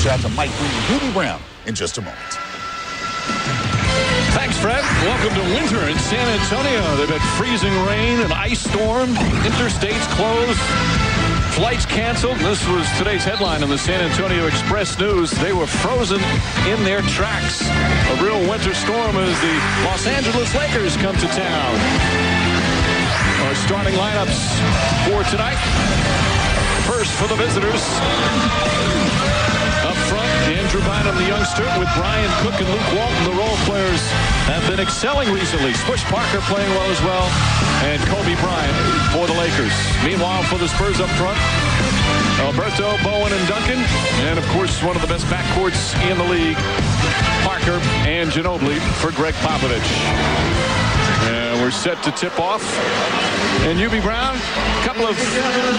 reach out to Mike Green and Ruby Brown in just a moment. Thanks, Fred. Welcome to winter in San Antonio. They've had freezing rain and ice storm, interstates closed, flights canceled. This was today's headline on the San Antonio Express News. They were frozen in their tracks. A real winter storm as the Los Angeles Lakers come to town. Our starting lineups for tonight. First for the visitors. Up front, Andrew Bynum, the youngster, with Bryant, Cook, and Luke Walton. The role players have been excelling recently. Swish Parker playing well as well, and Kobe Bryant for the Lakers. Meanwhile, for the Spurs up front, Alberto, Bowen, and Duncan. And, of course, one of the best backcourts in the league, Parker and Ginobili for Greg Popovich. And we're set to tip off. And UB Brown, a couple of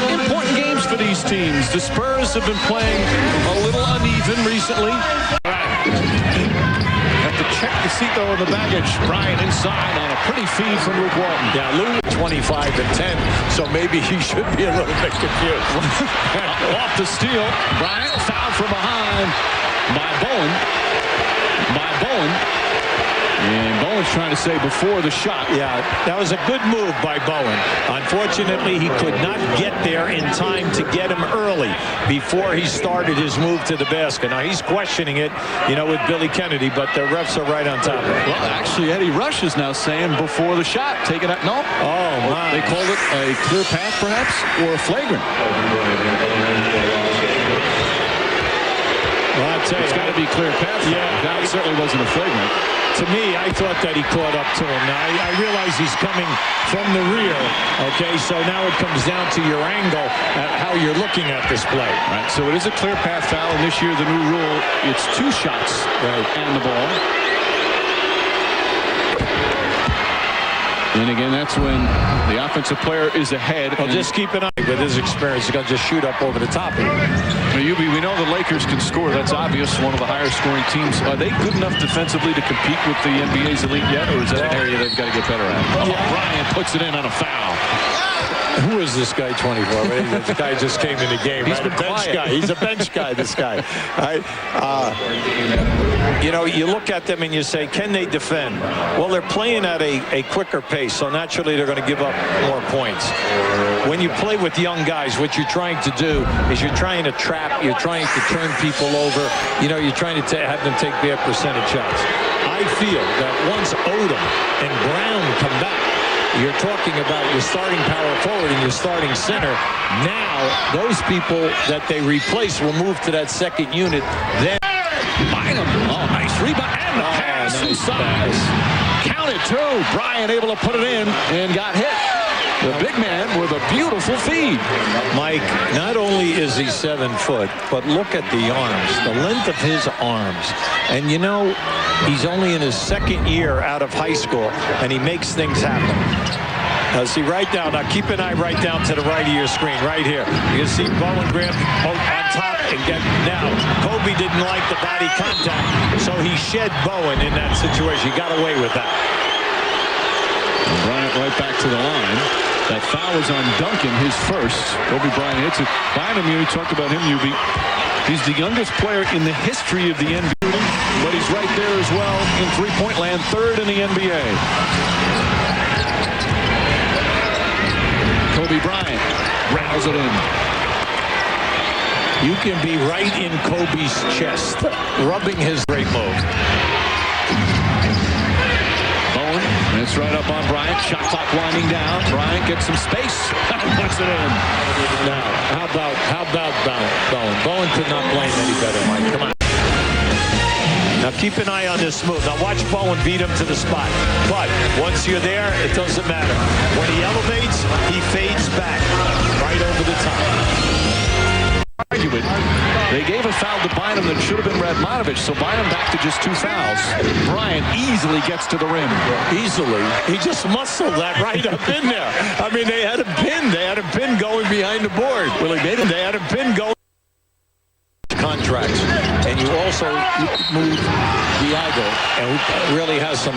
important games for these teams. The Spurs have been playing a little uneven recently. Have to check the seat, though, in the baggage. Bryant inside on a pretty feed from Luke Walton. Yeah, Luke 25-10, so maybe he should be a little bit confused. Off the steal. Bryant fouled from behind by Bowen. And Bowen's trying to say before the shot. Yeah, that was a good move by Bowen. Unfortunately, he could not get there in time to get him early before he started his move to the basket. Now, he's questioning it, with Billy Kennedy, but the refs are right on top of it. Well, actually, Eddie Rush is now saying before the shot. Take it out. No. Oh, my. They called it a clear path, perhaps, or a flagrant. Well, I'll tell you, it's got to be clear path. Yeah. That certainly wasn't a flagrant. To me, I thought that he caught up to him. Now, I realize he's coming from the rear, okay? So now it comes down to your angle at how you're looking at this play. Right, so it is a clear path foul, and this year the new rule, it's 2 shots and the ball. And again, that's when the offensive player is ahead. Well, just keep an eye with his experience. He's going to just shoot up over the top of him. Now, we know the Lakers can score. That's obvious. One of the higher scoring teams. Are they good enough defensively to compete with the NBA's elite yet, or is that an area they've got to get better at? Yeah. Bryant puts it in on a foul. Who is this guy, 24? This guy just came in the game. He's been quiet. Guy. He's a bench guy, this guy. Right? You look at them and you say, can they defend? Well, they're playing at a quicker pace, so naturally they're going to give up more points. When you play with young guys, what you're trying to do is you're trying to trap, you're trying to turn people over, you're trying to have them take their percentage shots. I feel that once Odom and Brown come back, you're talking about your starting power forward and your starting center. Now, those people that they replace will move to that second unit. Then Bynum. Oh, nice rebound. And the pass inside. Counted 2. Bryant able to put it in and got hit. The big man with a beautiful feed. Mike, not only is he 7 foot, but look at the arms, the length of his arms. And he's only in his 2nd year out of high school, and he makes things happen. Now, see right down. Now, keep an eye right down to the right of your screen, right here. You can see Bowen grab on top and get. Now, Kobe didn't like the body contact, so he shed Bowen in that situation. He got away with that. Bryant right back to the line. That foul is on Duncan, his first. Kobe Bryant hits it. Bynum, you talked about him, UB. He's the youngest player in the history of the NBA, but he's right there as well in three-point land, 3rd in the NBA. Kobe Bryant rattles it in. You can be right in Kobe's chest, rubbing his great move. It's right up on Bryant. Shot clock winding down. Bryant gets some space and puts it in. Now, how about Bowen? Bowen could not play any better, Mike. Come on. Now, keep an eye on this move. Now, watch Bowen beat him to the spot. But once you're there, it doesn't matter. When he elevates, he fades back right over the top. They gave a foul to Bynum that should have been Radmanovich, so Bynum back to just 2 fouls. Bryant easily gets to the rim. Easily? He just muscled that right up in there. I mean, they had him pinned. They had him pinned going behind the board. Well, they had him pinned going. Contracts, and you also move Diago, and really has some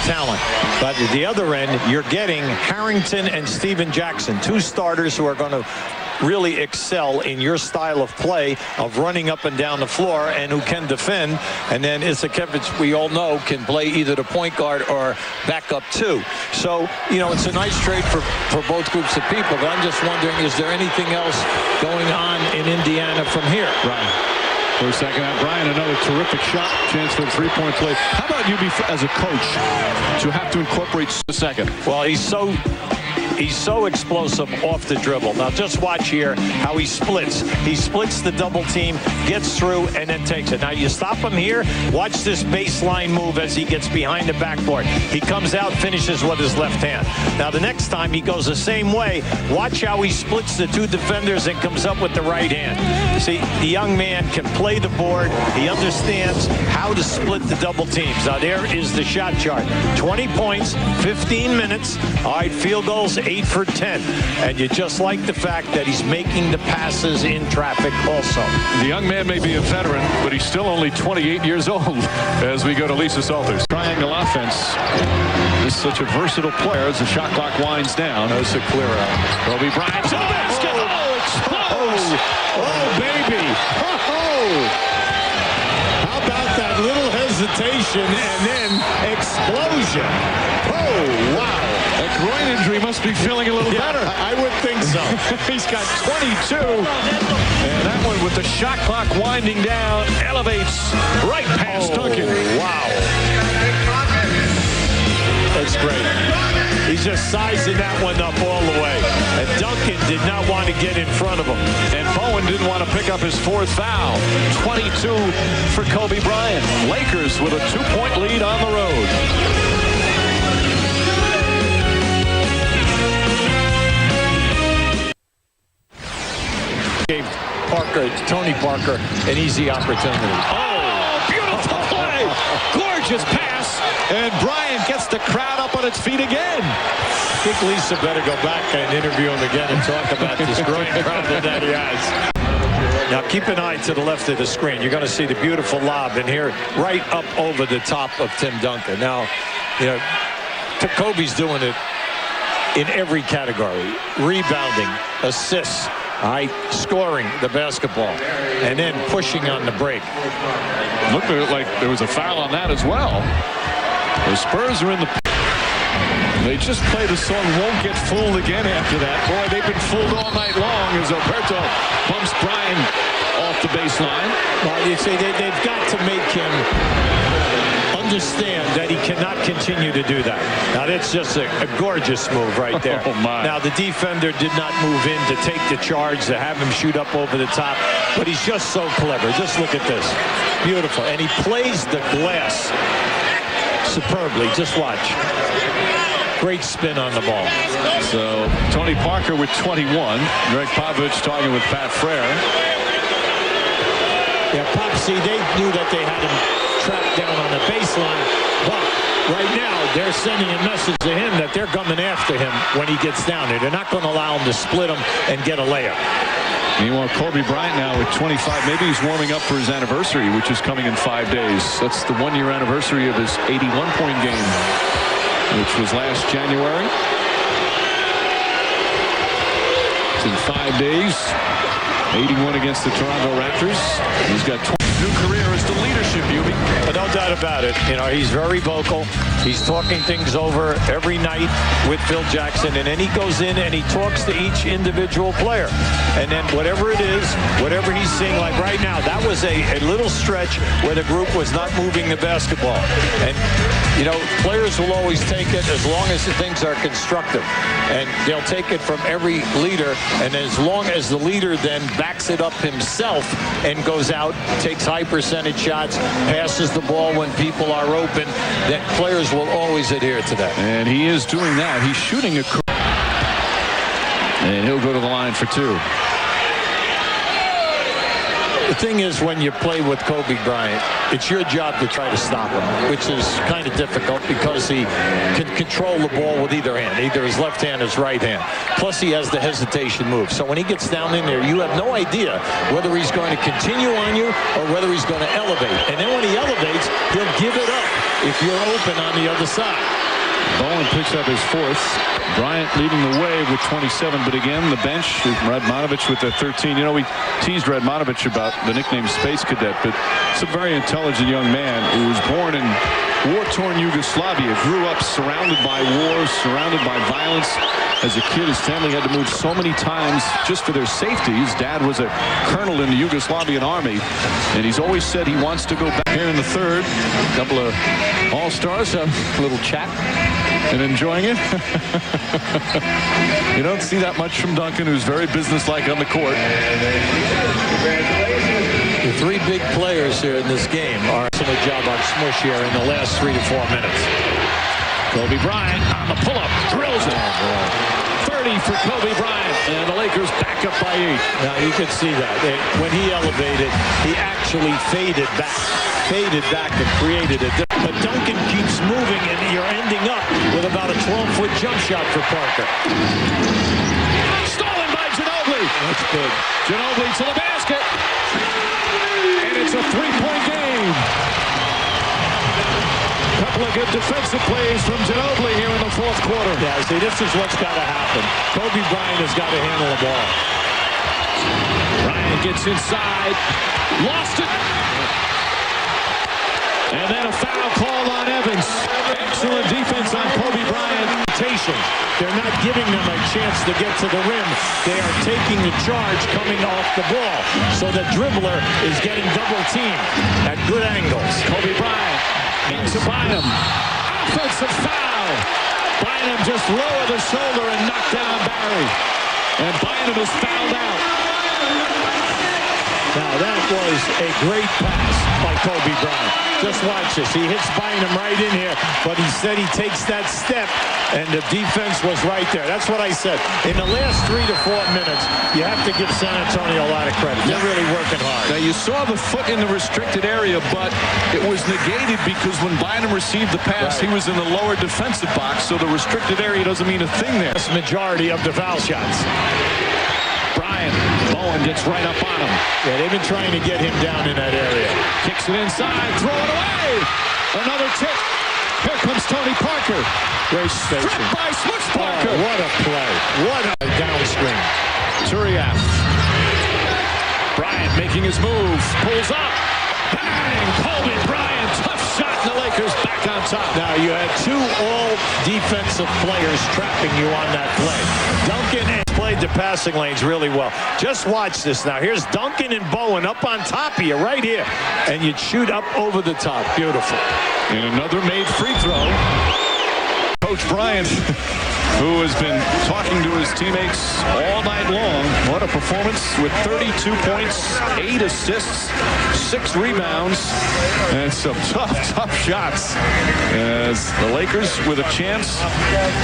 talent. But at the other end, you're getting Harrington and Steven Jackson, 2 starters who are going to really excel in your style of play of running up and down the floor and who can defend. And then Isakiewicz, we all know, can play either the point guard or back up too. So, you know, it's a nice trade for both groups of people. But I'm just wondering, is there anything else going on in Indiana from here? Right. For a second half, Bryant, another terrific shot. Chance for the three-point play. How about you, as a coach, to have to incorporate a second? Well, he's so explosive off the dribble. Now just watch here how he splits. He splits the double team, gets through, and then takes it. Now you stop him here. Watch this baseline move as he gets behind the backboard. He comes out, finishes with his left hand. Now the next time he goes the same way. Watch how he splits the two defenders and comes up with the right hand. See, the young man can play the board. He understands how to split the double teams. Now there is the shot chart. 20 points, 15 minutes. All right, field goals, 8 for 10. And you just like the fact that he's making the passes in traffic also. The young man may be a veteran, but he's still only 28 years old as we go to Lisa Salters. Triangle offense. This is such a versatile player as the shot clock winds down. That's a clear out. Kobe Bryant to the basket. Oh, explodes. Oh, baby. Oh. How about that little hesitation and then explosion? Oh, wow. That groin injury must be feeling a little better. I would think so. He's got 22. And that one with the shot clock winding down elevates right past Duncan. Wow. That's great. He's just sizing that one up all the way. And Duncan did not want to get in front of him. And Bowen didn't want to pick up his fourth foul. 22 for Kobe Bryant. Lakers with a 2-point lead on the road. Gave Tony Parker, an easy opportunity. Oh, beautiful play. Gorgeous pass. And Bryant gets the crowd up on its feet again. I think Lisa better go back and interview him again and talk about this growing problem that he has. Now keep an eye to the left of the screen. You're going to see the beautiful lob in here right up over the top of Tim Duncan. Now, you know, Kobe's doing it in every category. Rebounding, assists, all right, scoring the basketball, and then pushing on the break. Looked like there was a foul on that as well. The Spurs are in the... They just played a song, Won't Get Fooled Again after that. Boy, they've been fooled all night long as Alberto bumps Bryant off the baseline. Well, you see, they've got to make him understand that he cannot continue to do that. Now, that's just a gorgeous move right there. Oh, my. Now, the defender did not move in to take the charge, to have him shoot up over the top, but he's just so clever. Just look at this. Beautiful. And he plays the glass superbly. Just watch. Great spin on the ball. So, Tony Parker with 21. Greg Popovich talking with Pat Frere. Yeah, Pop, see, they knew that they had him trapped down on the baseline, but right now they're sending a message to him that they're coming after him when he gets down there. They're not going to allow him to split him and get a layup. Meanwhile, Kobe Bryant now with 25. Maybe he's warming up for his anniversary, which is coming in 5 days. That's the one-year anniversary of his 81-point game, which was last January. It's in 5 days. 81 against the Toronto Raptors. He's got 20. New career as the leadership, Hubie. But no doubt about it. You know, he's very vocal. He's talking things over every night with Phil Jackson. And then he goes in and he talks to each individual player. And then whatever it is, whatever he's seeing, like right now, that was a little stretch where the group was not moving the basketball. And, you know, players will always take it as long as the things are constructive. And they'll take it from every leader. And as long as the leader then backs it up himself and goes out, takes high percentage shots, passes the ball when people are open, that players will always adhere to that. And he is doing that. He's shooting a... And he'll go to the line for 2. The thing is, when you play with Kobe Bryant, it's your job to try to stop him, which is kind of difficult because he can control the ball with either hand, either his left hand or his right hand. Plus, he has the hesitation move. So when he gets down in there, you have no idea whether he's going to continue on you or whether he's going to elevate. And then when he elevates, he'll give it up if you're open on the other side. Bowen picks up his fourth. Bryant leading the way with 27, but again, the bench, Radmanovich with the 13. You know, we teased Radmanovich about the nickname Space Cadet, but it's a very intelligent young man who was born in war-torn Yugoslavia, grew up surrounded by wars, surrounded by violence. As a kid, his family had to move so many times just for their safety. His dad was a colonel in the Yugoslavian army, and he's always said he wants to go back. Here in the third, a couple of all-stars, a little chat and enjoying it. You don't see that much from Duncan, who's very businesslike on the court. The three big players here in this game are doing a job on Smush here in the last 3 to 4 minutes. Kobe Bryant on the pull-up, drills it. 30 for Kobe Bryant, and the Lakers back up by 8. Now you could see that. When he elevated, he actually faded back and created a difference. But Duncan keeps moving, and you're ending up with about a 12-foot jump shot for Parker. Stolen by Ginobili. That's good. Ginobili to the basket. And it's a three-point game. Couple of good defensive plays from Ginobili here in the fourth quarter. Yeah, see, this is what's got to happen. Kobe Bryant has got to handle the ball. Bryant gets inside. Lost it. And then a foul call on Evans. Excellent defense on Kobe Bryant. They're not giving them a chance to get to the rim. They are taking the charge coming off the ball. So the dribbler is getting double teamed at good angles. Kobe Bryant into Bynum. Offensive foul. Bynum just lowered the shoulder and knocked down Barry. And Bynum is fouled out. Now that was a great pass by Kobe Bryant. Just watch this. He hits Bynum right in here, but he said he takes that step, and the defense was right there. That's what I said. In the last 3 to 4 minutes, you have to give San Antonio a lot of credit. They're really working hard. Now you saw the foot in the restricted area, but it was negated because when Bynum received the pass, he was in the lower defensive box, so the restricted area doesn't mean a thing there. That's the majority of the foul shots. Bryant, Bowen gets right up on him. Yeah, they've been trying to get him down in that area. Kicks it inside, throw it away. Another tip. Here comes Tony Parker. Great spacing. Stripped by Smush Parker. Oh, what a play. What a downscreen. Turiaf. Bryant making his move. Pulls up. Bang! Kobe Bryant. Tough shot. And the Lakers back on top. Now you had two all-defensive players trapping you on that play. Duncan played the passing lanes really well. Just watch this now. Here's Duncan and Bowen up on top of you right here. And you'd shoot up over the top. Beautiful. And another made free throw. Coach Bryant, who has been talking to his teammates all night long. What a performance with 32 points, 8 assists, 6 rebounds, and some tough shots. As the Lakers with a chance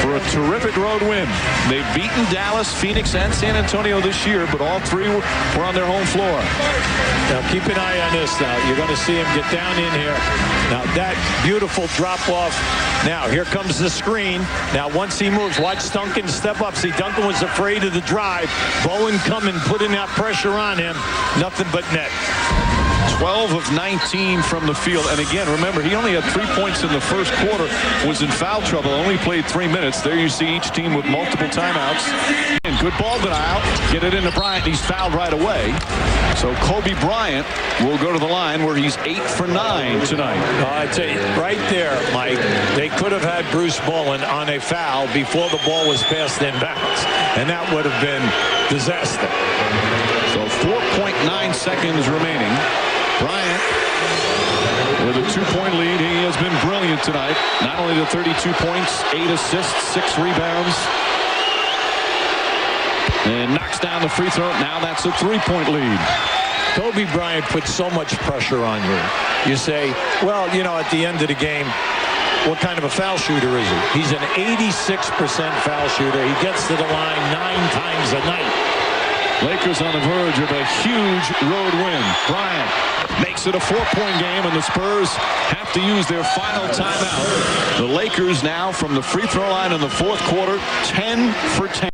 for a terrific road win. They've beaten Dallas, Phoenix, and San Antonio this year, but all three were on their home floor. Now keep an eye on this now. You're going to see him get down in here. Now that beautiful drop off. Now here comes the screen. Now once he moves, watch Duncan step up. See, Duncan was afraid of the drive. Bowen coming, putting that pressure on him. Nothing but net. 12 of 19 from the field. And again, remember, he only had 3 points in the first quarter, was in foul trouble, only played 3 minutes. There you see each team with multiple timeouts. And good ball denial. Get it into Bryant. He's fouled right away. So Kobe Bryant will go to the line where he's 8 for 9 tonight. I tell you, right there, Mike, they could have had Bruce Bowen on a foul before the ball was passed inbounds. And that would have been disaster. So 4.9 seconds remaining. Bryant with a 2-point lead. He has been brilliant tonight. Not only the 32 points, 8 assists, 6 rebounds. And knocks down the free throw. Now that's a 3-point lead. Kobe Bryant puts so much pressure on you. You say, well, you know, at the end of the game, what kind of a foul shooter is he? He's an 86% foul shooter. He gets to the line 9 times a night. Lakers on the verge of a huge road win. Bryant makes it a 4-point game, and the Spurs have to use their final timeout. The Lakers now from the free throw line in the fourth quarter, 10 for 10.